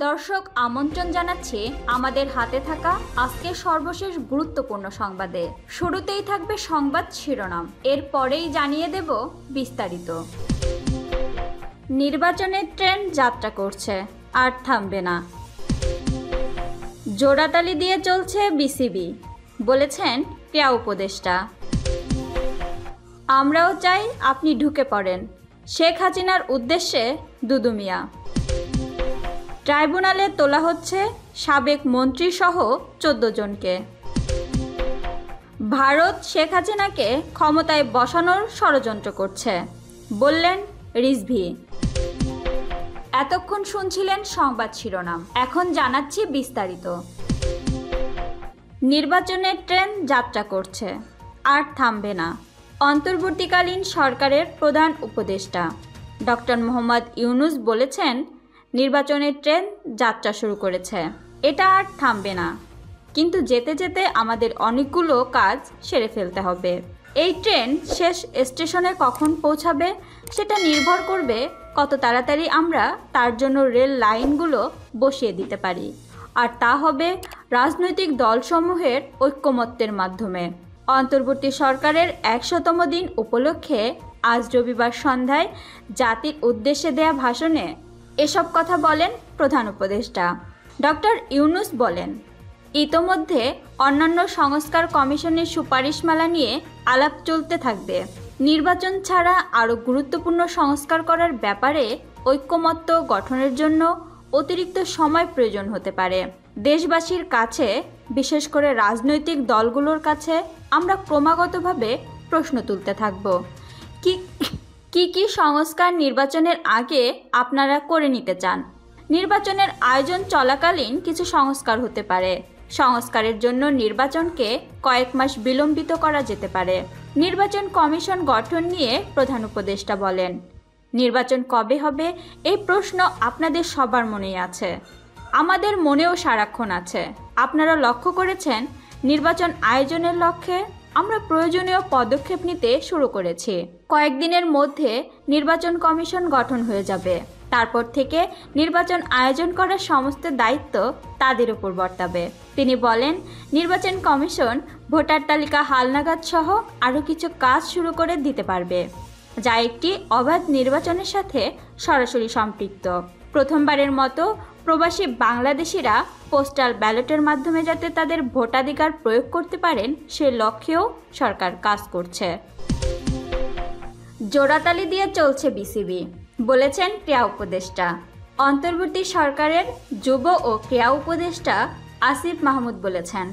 দর্শক আমন্ত্রণ জানাচ্ছি আমাদের হাতে থাকা আজকের সর্বশেষ গুরুত্বপূর্ণ সংবাদে। শুরুতেই থাকবে সংবাদ শিরোনাম, এরপরেই জানিয়ে দেব বিস্তারিত। নির্বাচনের ট্রেন যাত্রা করছে, আর থামবে না। জোড়াতালি দিয়ে চলছে বিসিবি, বলেছেন ক্রীড়া উপদেষ্টা। আমরাও চাই আপনি ঢুকে পড়েন, শেখ হাসিনার উদ্দেশ্যে দুদু মিয়া। ট্রাইব্যুনালে তোলা হচ্ছে সাবেক মন্ত্রীসহ 14 জনকে। ভারত শেখ হাসিনাকে ক্ষমতায় বসানোর ষড়যন্ত্র করছে, বললেন রিজভী। এতক্ষণ শুনছিলেন সংবাদ শিরোনাম, এখন জানাচ্ছি বিস্তারিত। নির্বাচনের ট্রেন যাত্রা করছে, আর থামবে না। অন্তর্বর্তীকালীন সরকারের প্রধান উপদেষ্টা ডক্টর মোহাম্মদ ইউনূস বলেছেন, নির্বাচনের ট্রেন যাত্রা শুরু করেছে, এটা আর থামবে না। কিন্তু যেতে যেতে আমাদের অনেকগুলো কাজ সেরে ফেলতে হবে। এই ট্রেন শেষ স্টেশনে কখন পৌঁছাবে সেটা নির্ভর করবে কত তাড়াতাড়ি আমরা তার জন্য রেল লাইনগুলো বসিয়ে দিতে পারি, আর তা হবে রাজনৈতিক দলসমূহের ঐক্যমত্যের মাধ্যমে। অন্তর্বর্তী সরকারের 100তম দিন উপলক্ষে আজ রবিবার সন্ধ্যায় জাতির উদ্দেশ্যে দেয়া ভাষণে এসব কথা বলেন প্রধান উপদেষ্টা। ডক্টর ইউনূস বলেন, ইতোমধ্যে অন্যান্য সংস্কার কমিশনের সুপারিশমালা নিয়ে আলাপ চলতে থাকবে। নির্বাচন ছাড়া আরও গুরুত্বপূর্ণ সংস্কার করার ব্যাপারে ঐক্যমত্য গঠনের জন্য অতিরিক্ত সময় প্রয়োজন হতে পারে। দেশবাসীর কাছে, বিশেষ করে রাজনৈতিক দলগুলোর কাছে আমরা ক্রমাগতভাবে প্রশ্ন তুলতে থাকব। কি সংস্কার নির্বাচনের আগে আপনারা করে নিতে চান? নির্বাচনের আয়োজন চলাকালীন কিছু সংস্কার হতে পারে। সংস্কারের জন্য নির্বাচনকে কয়েক মাস বিলম্বিত করা যেতে পারে। নির্বাচন কমিশন গঠন নিয়ে প্রধান উপদেষ্টা বলেন, নির্বাচন কবে হবে এই প্রশ্ন আপনাদের সবার মনেই আছে, আমাদের মনেও সারাক্ষণ আছে। আপনারা লক্ষ্য করেছেন, নির্বাচন আয়োজনের লক্ষ্যে আমরা প্রয়োজনীয় পদক্ষেপ নিতে শুরু করেছি। কয়েকদিনের মধ্যে নির্বাচন কমিশন গঠন হয়ে যাবে। তারপর থেকে নির্বাচন আয়োজন করার সমস্ত দায়িত্ব তাদের উপর বর্তাবে। তিনি বলেন, নির্বাচন কমিশন ভোটার তালিকা হালনাগাদ সহ আরও কিছু কাজ শুরু করে দিতে পারবে, যা একটি অবাধ নির্বাচনের সাথে সরাসরি সম্পৃক্ত। প্রথমবারের মতো প্রবাসী বাংলাদেশিরা পোস্টাল ব্যালটের মাধ্যমে যাতে তাদের ভোটাধিকার প্রয়োগ করতে পারেন সে লক্ষ্যেও সরকার কাজ করছে। জোড়াতালি দিয়ে চলছে বিসিবি, বলেছেন ক্রীড়া উপদেষ্টা। অন্তর্বর্তী সরকারের যুব ও ক্রীড়া উপদেষ্টা আসিফ মাহমুদ বলেছেন,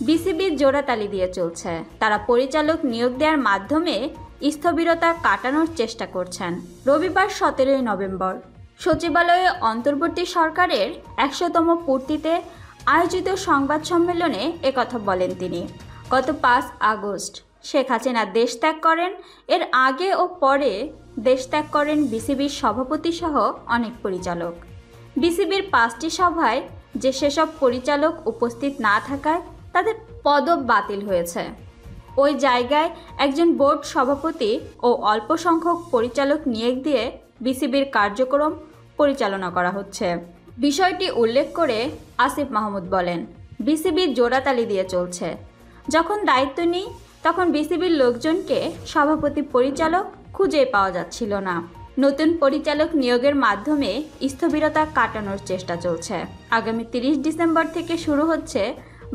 বিসিবি জোড়াতালি দিয়ে চলছে। তারা পরিচালক নিয়োগ দেওয়ার মাধ্যমে স্থবিরতা কাটানোর চেষ্টা করছেন। রবিবার 17 নভেম্বর সচিবালয়ে অন্তর্বর্তী সরকারের 100তম পূর্তিতে আয়োজিত সংবাদ সম্মেলনে একথা বলেন তিনি। গত 5 আগস্ট শেখ হাসিনা দেশ ত্যাগ করেন। এর আগে ও পরে দেশ ত্যাগ করেন বিসিবির সভাপতি সহ অনেক পরিচালক। বিসিবির 5টি সভায় যে সেসব পরিচালক উপস্থিত না থাকায় তাদের পদও বাতিল হয়েছে। ওই জায়গায় একজন বোর্ড সভাপতি ও অল্প সংখ্যক পরিচালক নিয়োগ দিয়ে বিসিবির কার্যক্রম পরিচালনা করা হচ্ছে। বিষয়টি উল্লেখ করে আসিফ মাহমুদ বলেন, বিসিবি জোড়াতালি দিয়ে চলছে। যখন দায়িত্ব নিই তখন বিসিবির লোকজনকে সভাপতি পরিচালক খুঁজে পাওয়া যাচ্ছিল না। নতুন পরিচালক নিয়োগের মাধ্যমে স্থবিরতা কাটানোর চেষ্টা চলছে। আগামী 30 ডিসেম্বর থেকে শুরু হচ্ছে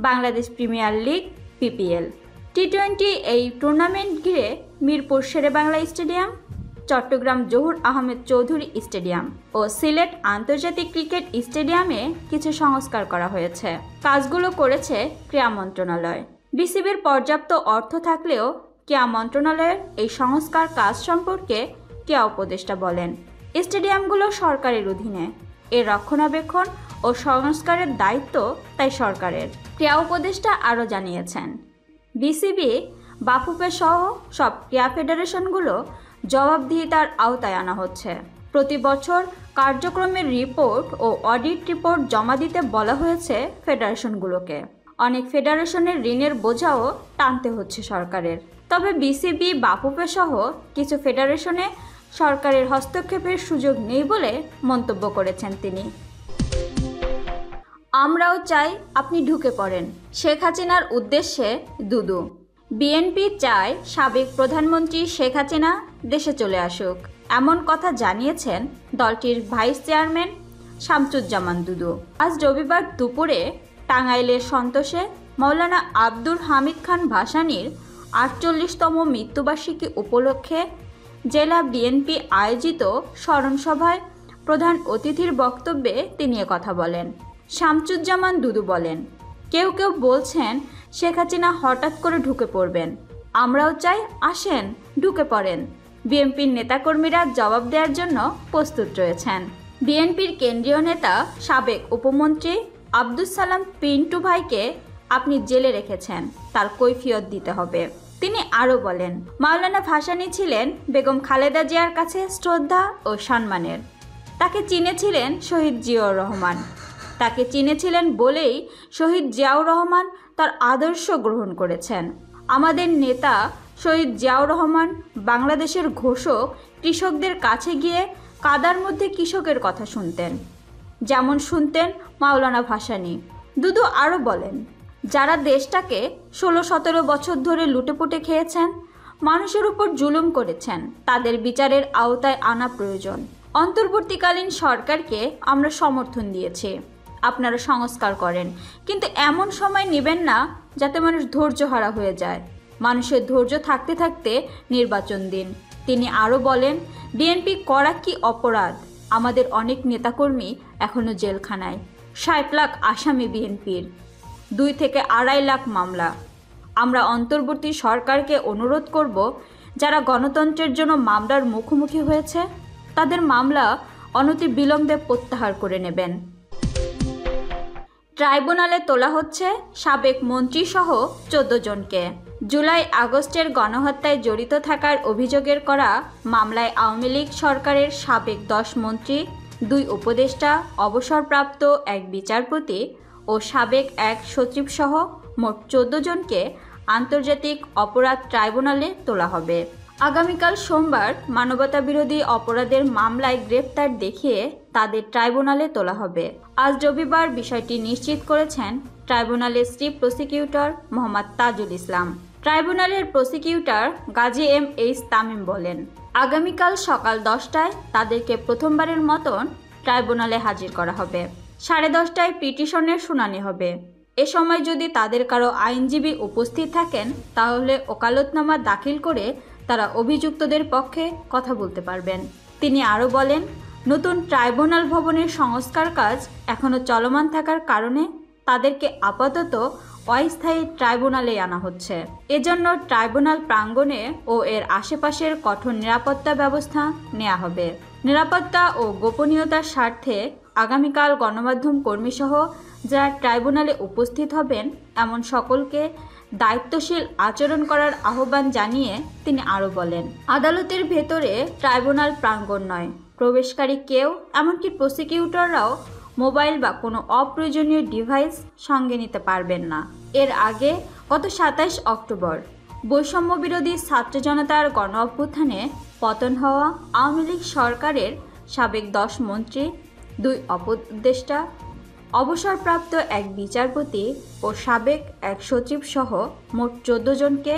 বাংলাদেশ প্রিমিয়ার লিগ পিপিএল। টি-20 এই টুর্নামেন্ট ঘিরে মিরপুর শেরেবাংলা স্টেডিয়াম, চট্টগ্রাম জহুর আহমেদ চৌধুরী স্টেডিয়াম ও সিলেট আন্তর্জাতিক ক্রিকেট স্টেডিয়ামে কিছু সংস্কার করা হয়েছে। কাজগুলো করেছে ক্রীড়া মন্ত্রণালয়। বিসিবির পর্যাপ্ত অর্থ থাকলেও ক্রীড়া মন্ত্রণালয়ের এই সংস্কার কাজ সম্পর্কে ক্রীড়া উপদেষ্টা বলেন, স্টেডিয়ামগুলো সরকারের অধীনে, এর রক্ষণাবেক্ষণ ও সংস্কারের দায়িত্ব তাই সরকারের। ক্রীড়া উপদেষ্টা আরও জানিয়েছেন, বিসিবি, বাফুফে সহ সব ক্রীড়া ফেডারেশনগুলো জবাবদিহিতার আওতায় আনা হচ্ছে। প্রতি বছর কার্যক্রমের রিপোর্ট ও অডিট রিপোর্ট জমা দিতে বলা হয়েছে ফেডারেশনগুলোকে। অনেক ফেডারেশনের ঋণের বোঝাও টানতে হচ্ছে সরকারের। তবে বিসিবি, বাফুফে সহ কিছু ফেডারেশনে সরকারের হস্তক্ষেপের সুযোগ নেই বলে মন্তব্য করেছেন তিনি। আমরাও চাই আপনি ঢুকে পড়েন। শেখ হাসিনার উদ্দেশ্যে দুদু। বিএনপি চায় সাবেক প্রধানমন্ত্রী শেখ হাসিনা দেশে চলে আসুক, এমন কথা জানিয়েছেন দলটির ভাইস চেয়ারম্যান শামসুজ্জামান দুদু। আজ রবিবার দুপুরে টাঙ্গাইলের সন্তোষে মৌলানা আব্দুল হামিদ খান ভাসানীর ৪৮তম মৃত্যুবার্ষিকী উপলক্ষে জেলা বিএনপি আয়োজিত স্মরণসভায় প্রধান অতিথির বক্তব্যে তিনি কথা বলেন। শামসুজ্জামান দুদু বলেন, কেউ কেউ বলছেন শেখ হাসিনা হঠাৎ করে ঢুকে পড়বেন, আমরাও চাই আসেন ঢুকে পড়েন। বিএনপির নেতাকর্মীরা জবাব দেওয়ার জন্য প্রস্তুত রয়েছেন। বিএনপির কেন্দ্রীয় নেতা সাবেক উপমন্ত্রী আব্দুস সালাম পিন্টু ভাইকে আপনি জেলে রেখেছেন, তার কৈফিয়ত দিতে হবে। তিনি আরও বলেন, মাওলানা ভাসানী ছিলেন বেগম খালেদা জিয়ার কাছে শ্রদ্ধা ও সম্মানের। তাকে চিনেছিলেন শহীদ জিয়াউর রহমান। তাকে চিনেছিলেন বলেই শহীদ জিয়াউর রহমান তার আদর্শ গ্রহণ করেছেন। আমাদের নেতা শহীদ জিয়াউর রহমান বাংলাদেশের ঘোষক কৃষকদের কাছে গিয়ে কাদার মধ্যে কৃষকের কথা শুনতেন, যেমন শুনতেন মাওলানা ভাসানী। দুদু আরও বলেন, যারা দেশটাকে ১৬-১৭ বছর ধরে লুটেপুটে খেয়েছেন, মানুষের উপর জুলুম করেছেন, তাদের বিচারের আওতায় আনা প্রয়োজন। অন্তর্বর্তীকালীন সরকারকে আমরা সমর্থন দিয়েছি, আপনারা সংস্কার করেন, কিন্তু এমন সময় নেবেন না যাতে মানুষ ধৈর্যহারা হয়ে যায়। মানুষের ধৈর্য থাকতে থাকতে নির্বাচন দিন। তিনি আরও বলেন, বিএনপি করা কি অপরাধ? আমাদের অনেক নেতাকর্মী এখনও জেলখানায়। ৬০ লাখ আসামি বিএনপির, ২ থেকে ২.৫ লাখ মামলা। আমরা অন্তর্বর্তী সরকারকে অনুরোধ করব, যারা গণতন্ত্রের জন্য মামলার মুখোমুখি হয়েছে তাদের মামলা অনতিবিলম্বে প্রত্যাহার করে নেবেন। ট্রাইব্যুনালে তোলা হচ্ছে সাবেক মন্ত্রীসহ ১৪ জনকে। জুলাই আগস্টের গণহত্যায় জড়িত থাকার অভিযোগের করা মামলায় আওয়ামী লীগ সরকারের সাবেক ১০ মন্ত্রী, ২ উপদেষ্টা, অবসরপ্রাপ্ত ১ বিচারপতি ও সাবেক ১ সচিবসহ মোট ১৪ জনকে আন্তর্জাতিক অপরাধ ট্রাইব্যুনালে তোলা হবে। আগামীকাল সোমবার মানবতাবিরোধী অপরাধের মামলায় গ্রেপ্তার দেখিয়ে তাদের ট্রাইব্যুনালে তোলা হবে। আজ রবিবার বিষয়টি নিশ্চিত করেছেন ট্রাইব্যুনালের চিফ প্রসিকিউটর মোহাম্মদ তাজুল ইসলাম। ট্রাইব্যুনালের প্রসিকিউটর গাজী এম.এইচ. তামিম বলেন, আগামীকাল সকাল ১০টায় তাদেরকে প্রথমবারের মতন ট্রাইব্যুনালে হাজির করা হবে। 10:30টায় পিটিশনের শুনানি হবে। এ সময় যদি তাদের কারো আইনজীবী উপস্থিত থাকেন তাহলে ওকালতনামা দাখিল করে তারা অভিযুক্তদের পক্ষে কথা বলতে পারবেন। তিনি আরও বলেন, নতুন ট্রাইব্যুনাল ভবনের সংস্কার কাজ এখনও চলমান থাকার কারণে তাদেরকে আপাতত অস্থায়ী ট্রাইব্যুনালে আনা হচ্ছে। এজন্য ট্রাইব্যুনাল প্রাঙ্গণে ও এর আশেপাশের কঠোর নিরাপত্তা ব্যবস্থা নেওয়া হবে। নিরাপত্তা ও গোপনীয়তার স্বার্থে আগামীকাল গণমাধ্যম কর্মীসহ যারা ট্রাইব্যুনালে উপস্থিত হবেন এমন সকলকে দায়িত্বশীল আচরণ করার আহ্বান জানিয়ে তিনি আরও বলেন, আদালতের ভেতরে ট্রাইব্যুনাল প্রাঙ্গণ নয়, প্রবেশকারী কেউ, এমনকি প্রসিকিউটররাও মোবাইল বা কোনো অপ্রয়োজনীয় ডিভাইস সঙ্গে নিতে পারবেন না। এর আগে গত ২৭ অক্টোবর বৈষম্য বিরোধী ছাত্র জনতার গণ অভ্যুত্থানে পতন হওয়া আওয়ামী লীগ সরকারের সাবেক ১০ মন্ত্রী, ২ উপদেষ্টা, অবসরপ্রাপ্ত ১ বিচারপতি ও সাবেক ১ সচিব সহ মোট ১৪ জনকে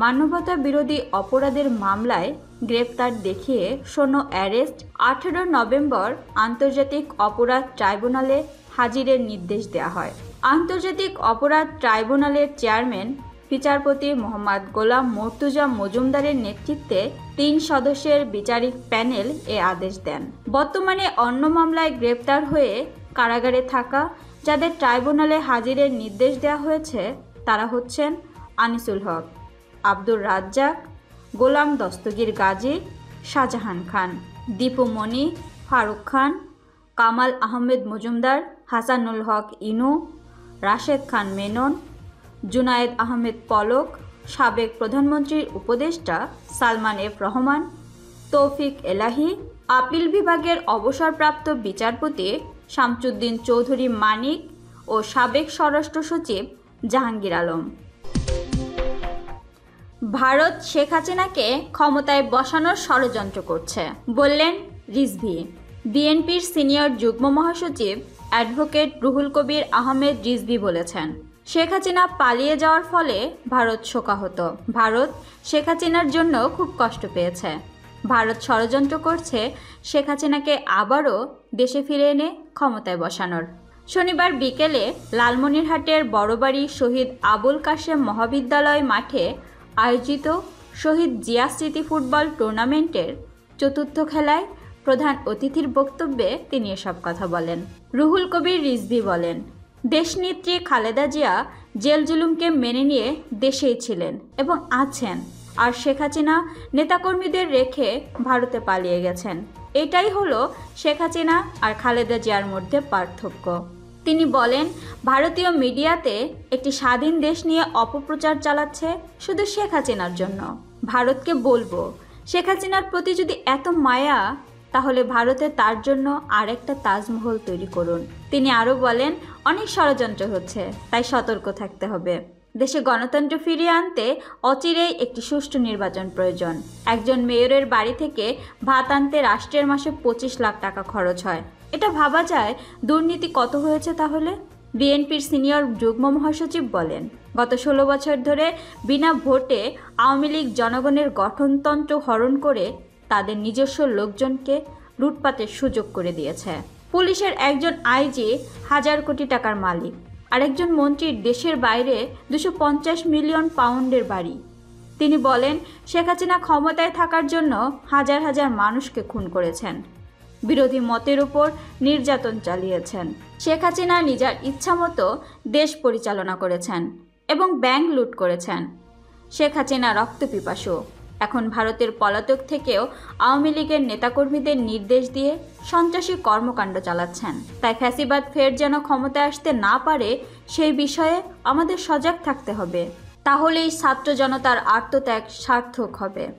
মানবতা বিরোধী অপরাধের মামলায় গ্রেপ্তার দেখিয়ে শোনো অ্যারেস্ট ১৮ নভেম্বর আন্তর্জাতিক অপরাধ ট্রাইব্যুনালে হাজিরের নির্দেশ দেওয়া হয়। আন্তর্জাতিক অপরাধ ট্রাইব্যুনালের চেয়ারম্যান বিচারপতি মোহাম্মদ গোলাম মর্তুজা মজুমদারের নেতৃত্বে ৩ সদস্যের বিচারিক প্যানেল এ আদেশ দেন। বর্তমানে অন্য মামলায় গ্রেপ্তার হয়ে কারাগারে থাকা যাদের ট্রাইব্যুনালে হাজিরের নির্দেশ দেওয়া হয়েছে তারা হচ্ছেন আনিসুল হক, আব্দুর রাজ্জাক, গোলাম দস্তগীর গাজী, শাহজাহান খান, দীপু মনি, ফারুক খান, কামাল আহমেদ মজুমদার, হাসানুল হক ইনু, রাশেদ খান মেনন, জুনায়েদ আহমেদ পলক, সাবেক প্রধানমন্ত্রীর উপদেষ্টা সালমান এফ রহমান, তৌফিক এলাহি, আপিল বিভাগের অবসরপ্রাপ্ত বিচারপতি শামসুদ্দিন চৌধুরী মানিক ও সাবেক স্বরাষ্ট্র সচিব জাহাঙ্গীর আলম। ভারত শেখ হাসিনাকে ক্ষমতায় বসানোর ষড়যন্ত্র করছে বললেন রিজভী। বিএনপির সিনিয়র যুগ্ম মহাসচিব অ্যাডভোকেট রুহুল কবির আহমেদ রিজভী বলেছেন, শেখ হাসিনা পালিয়ে যাওয়ার ফলে ভারত শোকাহত। ভারত শেখ হাসিনার জন্য খুব কষ্ট পেয়েছে। ভারত ষড়যন্ত্র করছে শেখ হাসিনাকে আবারও দেশে ফিরে এনে ক্ষমতায় বসানোর। শনিবার বিকেলে লালমনিরহাটের বড়বাড়ি শহীদ আবুল কাশেম মহাবিদ্যালয় মাঠে আয়োজিত শহীদ জিয়া স্মৃতি ফুটবল টুর্নামেন্টের চতুর্থ খেলায় প্রধান অতিথির বক্তব্যে তিনি এসব কথা বলেন। রুহুল কবির রিজভী বলেন, দেশনেত্রী খালেদা জিয়া জেল জুলুমকে মেনে নিয়ে দেশেই ছিলেন এবং আছেন, আর শেখ হাসিনা নেতাকর্মীদের রেখে ভারতে পালিয়ে গেছেন। এটাই হলো শেখ হাসিনা আর খালেদা জিয়ার মধ্যে পার্থক্য। তিনি বলেন, ভারতীয় মিডিয়াতে একটি স্বাধীন দেশ নিয়ে অপপ্রচার চালাচ্ছে শুধু শেখ হাসিনার জন্য। ভারতকে বলবো, শেখ হাসিনার প্রতি যদি এত মায়া, তাহলে ভারতে তার জন্য আরেকটা তাজমহল তৈরি করুন। তিনি আরও বলেন, অনেক ষড়যন্ত্র হচ্ছে, তাই সতর্ক থাকতে হবে। দেশে গণতন্ত্র ফিরিয়ে আনতে অচিরেই একটি সুষ্ঠু নির্বাচন প্রয়োজন। একজন মেয়রের বাড়ি থেকে ভাত আনতে রাষ্ট্রের মাসে 25 লাখ টাকা খরচ হয়। এটা ভাবা যায় দুর্নীতি কত হয়েছে তাহলে। বিএনপির সিনিয়র যুগ্ম মহাসচিব বলেন, গত 16 বছর ধরে বিনা ভোটে আওয়ামী লীগ জনগণের গঠনতন্ত্র হরণ করে তাদের নিজস্ব লোকজনকে লুটপাটের সুযোগ করে দিয়েছে। পুলিশের একজন আইজি 1000 কোটি টাকার মালিক, আরেকজন মন্ত্রীর দেশের বাইরে 250 মিলিয়ন পাউন্ডের বাড়ি। তিনি বলেন, শেখ হাসিনা ক্ষমতায় থাকার জন্য হাজার হাজার মানুষকে খুন করেছেন, বিরোধী মতের উপর নির্যাতন চালিয়েছেন। শেখ হাসিনা নিজের ইচ্ছামতো দেশ পরিচালনা করেছেন এবং ব্যাংক লুট করেছেন। শেখ হাসিনা রক্তপিপাসু। এখন ভারতের পলাতক থেকেও আওয়ামী লীগের নেতাকর্মীদের নির্দেশ দিয়ে সন্ত্রাসী কর্মকাণ্ড চালাচ্ছেন। তাই ফ্যাসিবাদ ফের যেন ক্ষমতায় আসতে না পারে, সেই বিষয়ে আমাদের সজাগ থাকতে হবে। তাহলেই ছাত্র জনতার আত্মত্যাগ সার্থক হবে।